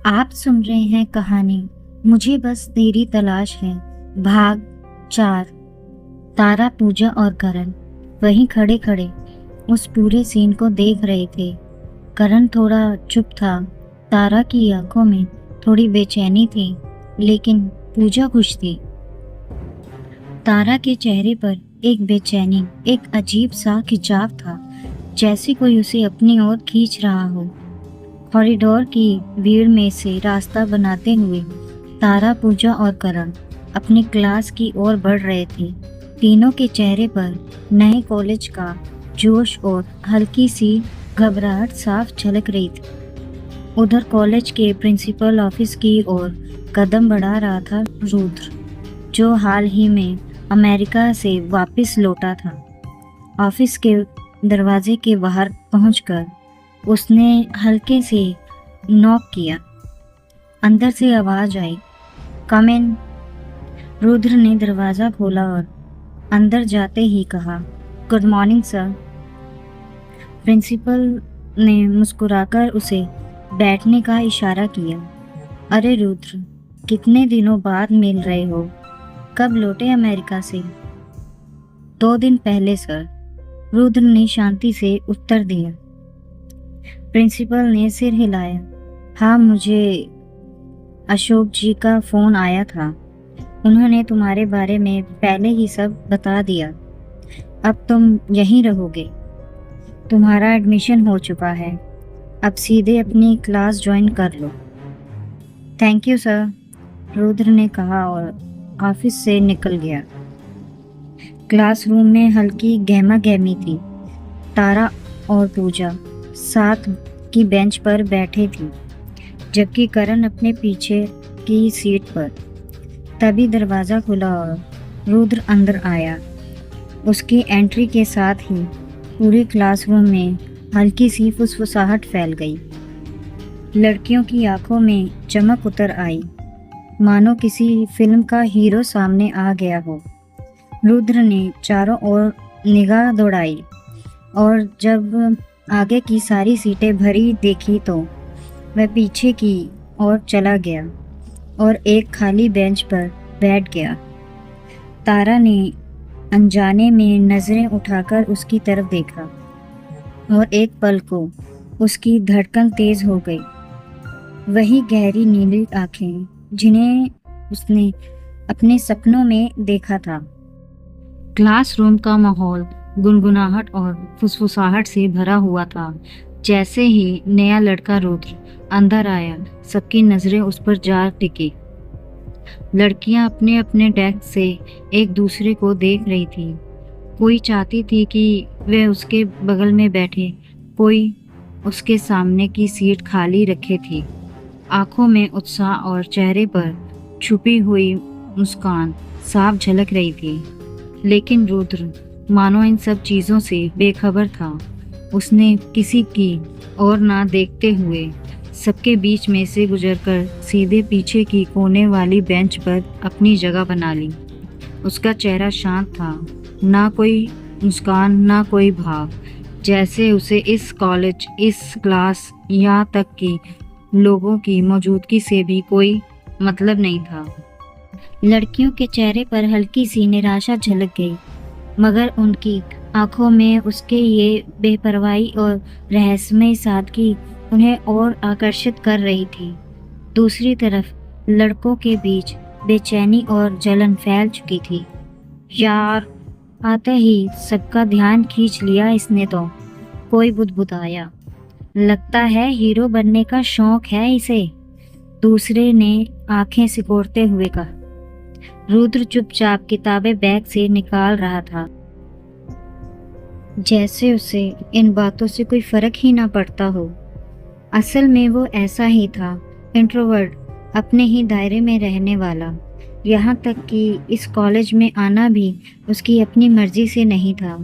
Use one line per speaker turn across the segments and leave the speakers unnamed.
आप सुन रहे हैं कहानी मुझे बस तेरी तलाश है। भाग 4। तारा, पूजा और करण वहीं खड़े खड़े उस पूरे सीन को देख रहे थे। करण थोड़ा चुप था। तारा की आंखों में थोड़ी बेचैनी थी, लेकिन पूजा खुश थी। तारा के चेहरे पर एक बेचैनी, एक अजीब सा खिंचाव था, जैसे कोई उसे अपनी ओर खींच रहा हो। कॉरिडोर की भीड़ में से रास्ता बनाते हुए तारा, पूजा और करण अपनी क्लास की ओर बढ़ रहे थे। तीनों के चेहरे पर नए कॉलेज का जोश और हल्की सी घबराहट साफ झलक रही थी। उधर कॉलेज के प्रिंसिपल ऑफिस की ओर कदम बढ़ा रहा था रुद्र, जो हाल ही में अमेरिका से वापस लौटा था। ऑफिस के दरवाजे के बाहर पहुंचकर उसने हल्के से नॉक किया। अंदर से आवाज आई, कम इन। रुद्र ने दरवाजा खोला और अंदर जाते ही कहा, गुड मॉर्निंग सर। प्रिंसिपल ने मुस्कुराकर उसे बैठने का इशारा किया। अरे रुद्र, कितने दिनों बाद मिल रहे हो? कब लौटे अमेरिका से? 2 दिन पहले सर, रुद्र ने शांति से उत्तर दिया। प्रिंसिपल ने सिर हिलाया। हाँ, मुझे अशोक जी का फोन आया था। उन्होंने तुम्हारे बारे में पहले ही सब बता दिया। अब तुम यहीं रहोगे। तुम्हारा एडमिशन हो चुका है। अब सीधे अपनी क्लास ज्वाइन कर लो। थैंक यू सर, रुद्र ने कहा और ऑफिस से निकल गया। क्लासरूम में हल्की गहमा गहमी थी। तारा और पूजा साथ की बेंच पर बैठे थी, जबकि करण अपने पीछे की सीट पर। तभी दरवाज़ा खुला और रुद्र अंदर आया। उसकी एंट्री के साथ ही पूरे क्लासरूम में हल्की सी फुसफुसाहट फैल गई। लड़कियों की आंखों में चमक उतर आई, मानो किसी फिल्म का हीरो सामने आ गया हो। रुद्र ने चारों ओर निगाह दौड़ाई और जब आगे की सारी सीटें भरी देखी तो वह पीछे की ओर चला गया और एक खाली बेंच पर बैठ गया। तारा ने अनजाने में नज़रें उठाकर उसकी तरफ देखा और एक पल को उसकी धड़कन तेज हो गई। वही गहरी नीली आंखें जिन्हें उसने अपने सपनों में देखा था। क्लासरूम का माहौल गुनगुनाहट और फुसफुसाहट से भरा हुआ था। जैसे ही नया लड़का रुद्र अंदर आया, सबकी नज़रें उस पर जा टिकी। लड़कियां अपने अपने डेस्क से एक दूसरे को देख रही थी। कोई चाहती थी कि वे उसके बगल में बैठे, कोई उसके सामने की सीट खाली रखे थी। आंखों में उत्साह और चेहरे पर छुपी हुई मुस्कान साफ झलक रही थी। लेकिन रुद्र मानो इन सब चीज़ों से बेखबर था। उसने किसी की ओर ना देखते हुए सबके बीच में से गुजरकर सीधे पीछे की कोने वाली बेंच पर अपनी जगह बना ली। उसका चेहरा शांत था, ना कोई मुस्कान, ना कोई भाव, जैसे उसे इस कॉलेज, इस क्लास, यहाँ तक कि लोगों की मौजूदगी से भी कोई मतलब नहीं था। लड़कियों के चेहरे पर हल्की सी निराशा झलक गई, मगर उनकी आंखों में उसके ये बेपरवाही और रहस्यमय सादगी उन्हें और आकर्षित कर रही थी। दूसरी तरफ लड़कों के बीच बेचैनी और जलन फैल चुकी थी। यार, आते ही सबका ध्यान खींच लिया इसने तो, कोई बुदबुदाया। लगता है हीरो बनने का शौक है इसे, दूसरे ने आंखें सिकोड़ते हुए कहा। रुद्र चुपचाप किताबें बैग से निकाल रहा था, जैसे उसे इन बातों से कोई फर्क ही ना पड़ता हो। असल में वो ऐसा ही था, इंट्रोवर्ट, अपने ही दायरे में रहने वाला। यहाँ तक कि इस कॉलेज में आना भी उसकी अपनी मर्जी से नहीं था।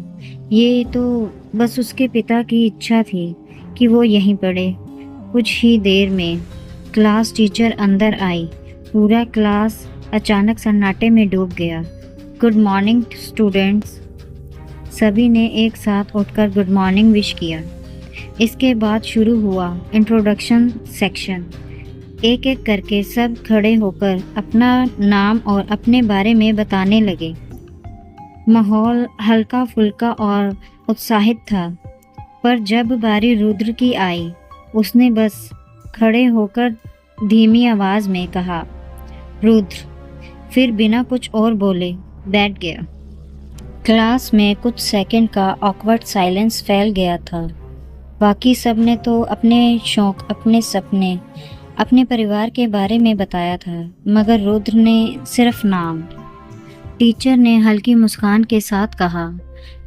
ये तो बस उसके पिता की इच्छा थी कि वो यहीं पढ़े। कुछ ही देर में क्लास टीचर अंदर आई। पूरा क्लास अचानक सन्नाटे में डूब गया। Good morning students. सभी ने एक साथ उठकर गुड मॉर्निंग विश किया। इसके बाद शुरू हुआ इंट्रोडक्शन सेक्शन। एक एक करके सब खड़े होकर अपना नाम और अपने बारे में बताने लगे। माहौल हल्का फुल्का और उत्साहित था, पर जब बारी रुद्र की आई, उसने बस खड़े होकर धीमी आवाज में कहा, रुद्र। फिर बिना कुछ और बोले बैठ गया। क्लास में कुछ सेकंड का ऑकवर्ड साइलेंस फैल गया था। बाकी सब ने तो अपने शौक, अपने सपने, अपने परिवार के बारे में बताया था, मगर रुद्र ने सिर्फ नाम। टीचर ने हल्की मुस्कान के साथ कहा,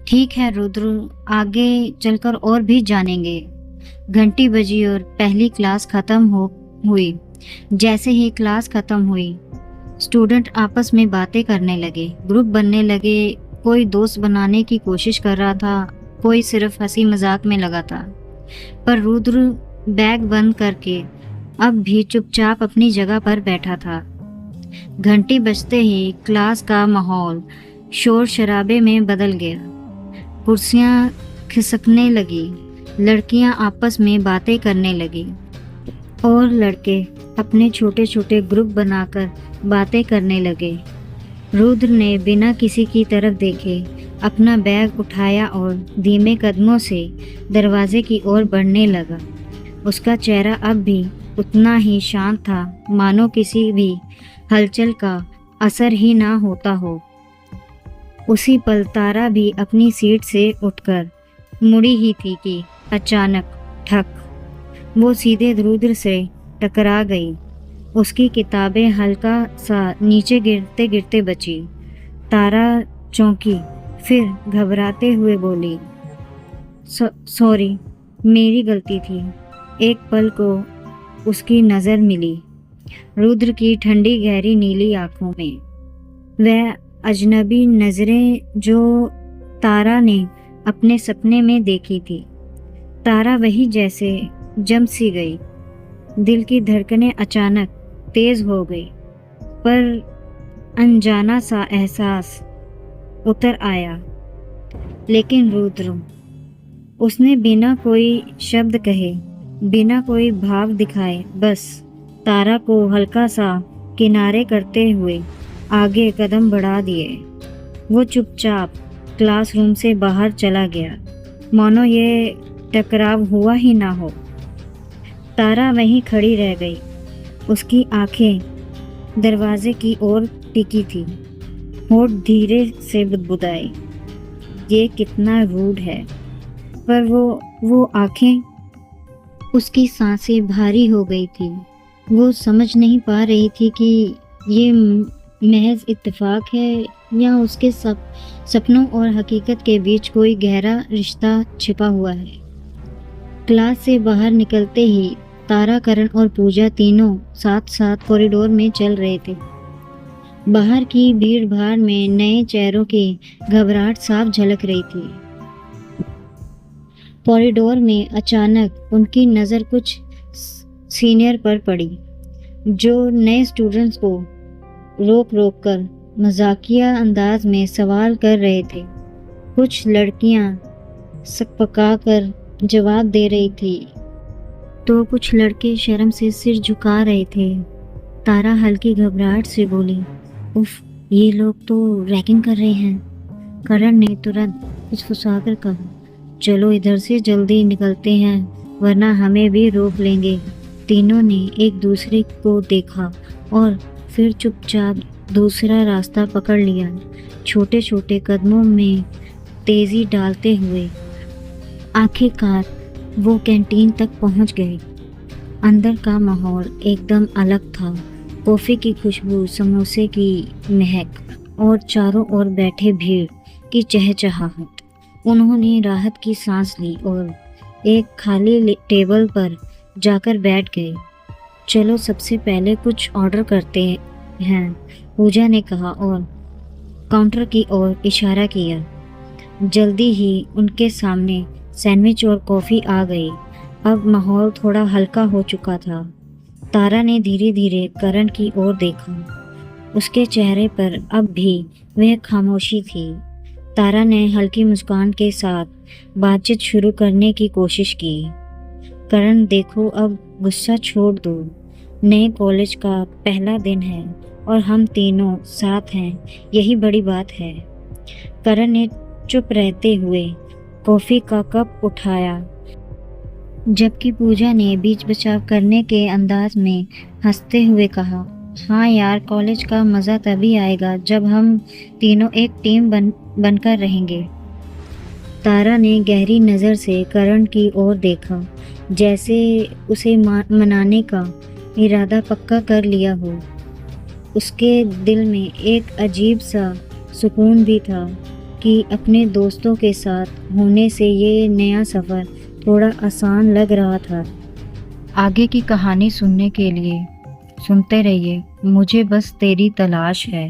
ठीक है रुद्र, आगे चलकर और भी जानेंगे। घंटी बजी और पहली क्लास खत्म हुई। जैसे ही क्लास खत्म हुई, स्टूडेंट आपस में बातें करने लगे, ग्रुप बनने लगे। कोई दोस्त बनाने की कोशिश कर रहा था, कोई सिर्फ हंसी मजाक में लगा था। पर रुद्र बैग बंद करके अब भी चुपचाप अपनी जगह पर बैठा था। घंटी बजते ही क्लास का माहौल शोर शराबे में बदल गया। कुर्सियां खिसकने लगी, लड़कियां आपस में बातें करने लगी और लड़के अपने छोटे छोटे ग्रुप बनाकर बातें करने लगे। रुद्र ने बिना किसी की तरफ देखे अपना बैग उठाया और धीमे कदमों से दरवाजे की ओर बढ़ने लगा। उसका चेहरा अब भी उतना ही शांत था, मानो किसी भी हलचल का असर ही ना होता हो। उसी पल तारा भी अपनी सीट से उठकर मुड़ी ही थी कि अचानक ठक, वो सीधे रुद्र से टकरा गई। उसकी किताबें हल्का सा नीचे गिरते गिरते बची। तारा चौंकी, फिर घबराते हुए बोली, सॉरी, मेरी गलती थी। एक पल को उसकी नज़र मिली रुद्र की ठंडी गहरी नीली आंखों में। वह अजनबी नज़रें जो तारा ने अपने सपने में देखी थी। तारा वही जैसे जम सी गई। दिल की धड़कनें अचानक तेज हो गई, पर अनजाना सा एहसास उतर आया। लेकिन रुद्र, उसने बिना कोई शब्द कहे, बिना कोई भाव दिखाए, बस तारा को हल्का सा किनारे करते हुए आगे कदम बढ़ा दिए। वो चुपचाप क्लासरूम से बाहर चला गया, मानो ये टकराव हुआ ही ना हो। तारा वहीं खड़ी रह गई, उसकी आंखें दरवाजे की ओर टिकी थी, होठ धीरे से बुदबुदाए। ये कितना रूड है। पर वो आंखें, उसकी सांसें भारी हो गई थी। वो समझ नहीं पा रही थी कि ये महज इत्तेफाक है या उसके सपनों और हकीकत के बीच कोई गहरा रिश्ता छिपा हुआ है। क्लास से बाहर निकलते ही तारा, करण और पूजा तीनों साथ साथ कॉरिडोर में चल रहे थे। बाहर की भीड़ भाड़ में नए चेहरों की घबराहट साफ झलक रही थी। कॉरिडोर में अचानक उनकी नज़र कुछ सीनियर पर पड़ी, जो नए स्टूडेंट्स को रोक रोक कर मजाकिया अंदाज में सवाल कर रहे थे। कुछ लड़कियां सकपका कर जवाब दे रही थी, तो कुछ लड़के शर्म से सिर झुका रहे थे। तारा हल्की घबराहट से बोली, उफ, ये लोग तो रैगिंग कर रहे हैं। करण ने तुरंत फुसफुसाकर कहा, चलो इधर से जल्दी निकलते हैं, वरना हमें भी रोक लेंगे। तीनों ने एक दूसरे को देखा और फिर चुपचाप दूसरा रास्ता पकड़ लिया, छोटे छोटे कदमों में तेजी डालते हुए। आखिरकार वो कैंटीन तक पहुंच गए। अंदर का माहौल एकदम अलग था। कॉफ़ी की खुशबू, समोसे की महक और चारों ओर बैठे भीड़ की चहचहाहट। उन्होंने राहत की सांस ली और एक खाली टेबल पर जाकर बैठ गए। चलो सबसे पहले कुछ ऑर्डर करते हैं, पूजा ने कहा और काउंटर की ओर इशारा किया। जल्दी ही उनके सामने सैंडविच और कॉफ़ी आ गई। अब माहौल थोड़ा हल्का हो चुका था। तारा ने धीरे धीरे करण की ओर देखा। उसके चेहरे पर अब भी वह खामोशी थी। तारा ने हल्की मुस्कान के साथ बातचीत शुरू करने की कोशिश की। करण, देखो, अब गुस्सा छोड़ दो। नए कॉलेज का पहला दिन है और हम तीनों साथ हैं, यही बड़ी बात है। करण ने चुप रहते हुए कॉफी का कप उठाया, जबकि पूजा ने बीच बचाव करने के अंदाज में हंसते हुए कहा, हाँ यार, कॉलेज का मज़ा तभी आएगा जब हम तीनों एक टीम बनकर रहेंगे। तारा ने गहरी नज़र से करण की ओर देखा, जैसे उसे मनाने का इरादा पक्का कर लिया हो। उसके दिल में एक अजीब सा सुकून भी था कि अपने दोस्तों के साथ होने से ये नया सफ़र थोड़ा आसान लग रहा था। आगे की कहानी सुनने के लिए सुनते रहिए मुझे बस तेरी तलाश है।